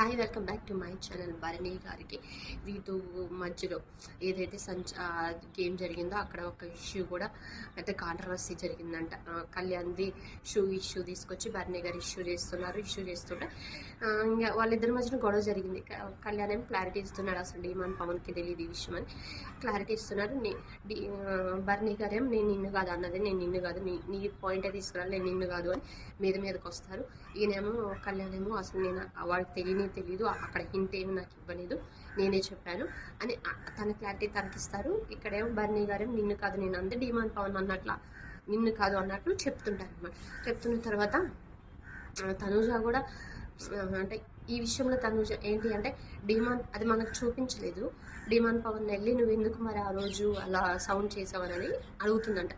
Hi welcome back to my channel. Bharani గారికి వీటి మధ్యలో ఏదైతే గేమ్ జరిగిందో అక్కడ ఒక ఇష్యూ కూడా పెద్ద కాంట్రవర్సీ జరిగిందంట. కళ్యాణ్ది ఇష్యూ తీసుకొచ్చి భరణి గారు ఇష్యూ చేస్తుంటే ఇంకా వాళ్ళిద్దరి మధ్యన గొడవ జరిగింది. కళ్యాణ్ ఏం క్లారిటీ ఇస్తున్నాడు, అసలు డీమాన్ పవన్కి తెలియదు ఈ విషయం అని క్లారిటీ ఇస్తున్నారు. భరణి గారు ఏం నేను నిన్ను కాదు అన్నది, నేను నిన్ను కాదు, నీ పాయింటే తీసుకురాలి, నేను నిన్ను కాదు అని మీదకి వస్తారు. ఈయనేమో కళ్యాణ్ ఏమో అసలు నేను వాడికి తెలీదు, అక్కడ హింట్ ఏమి నాకు ఇవ్వలేదు, నేనే చెప్పాను అని తన క్లారిటీ తనకిస్తారు. ఇక్కడేమో భరణి గారు నిన్ను కాదు నేను అందే డీమాన్ పవన్ అన్నట్ల నిన్ను కాదు అన్నట్లు చెప్తుంటారు అన్నమాట. చెప్తున్న తర్వాత తనూజ కూడా అంటే ఈ విషయంలో తనూజ ఏంటి అంటే డీమాన్ అది మనకు చూపించలేదు, డీమాన్ పవన్ వెళ్ళి నువ్వు ఎందుకు మరి ఆ రోజు అలా సౌండ్ చేసావని అడుగుతుందంట.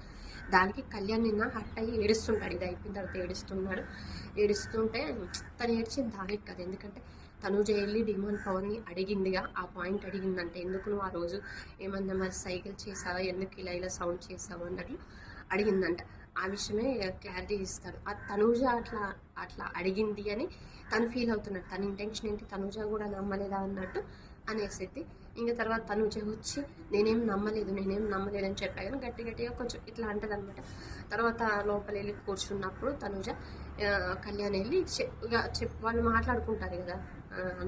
దానికి కళ్యాణ్ నిన్న హట్ అయ్యి ఏడుస్తుంటాడు. ఇది అయిపోయిన తర్వాత ఏడుస్తుంటే తను ఏడ్చింది దానికి కదా, ఎందుకంటే తనూజ వెళ్ళి డీమాన్ పవన్ని అడిగిందిగా, ఆ పాయింట్ అడిగిందంటే ఎందుకు నువ్వు ఆ రోజు ఏమన్నా మరి సైకిల్ చేసావా, ఎందుకు ఇలా సౌండ్ చేసావు అన్నట్లు అడిగిందంట. ఆ విషయమే క్లారిటీ ఇస్తాడు. ఆ తనూజ అట్లా అడిగింది అని తను ఫీల్ అవుతున్నాడు. తన ఇంటెన్షన్ ఏంటి, తనూజ కూడా నమ్మలేదా అన్నట్టు అనేసి ఇంకా తర్వాత తనూజ వచ్చి నేనేం నమ్మలేదు అని చెప్పా, కానీ గట్టిగా కొంచెం ఇట్లా అంటది అనమాట. తర్వాత లోపల వెళ్ళి కూర్చున్నప్పుడు తనూజ కళ్యాణ్ వెళ్ళి వాళ్ళు మాట్లాడుకుంటారు కదా,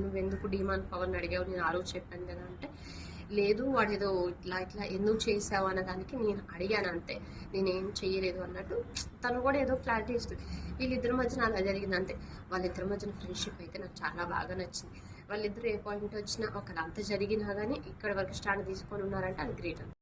నువ్వెందుకు డీమాన్ పవన్ అడిగావు, నేను ఆ రోజు చెప్పాను కదా అంటే లేదు వాడు ఏదో ఇట్లా ఎందుకు చేసావు అన్నదానికి నేను అడిగాను అంతే, నేనేం చెయ్యలేదు అన్నట్టు తను కూడా ఏదో క్లారిటీ ఇస్తుంది. వీళ్ళిద్దరి మధ్యన అలా జరిగింది అంతే. వాళ్ళిద్దరి మధ్యన ఫ్రెండ్షిప్ అయితే నాకు చాలా బాగా నచ్చింది. వాళ్ళిద్దరు ఏ పాయింట్ వచ్చినా ఒకళ్ళంతా జరిగినా కానీ ఇక్కడ వరకు స్టాండ్ తీసుకొని ఉన్నారంటే అది గ్రేట్.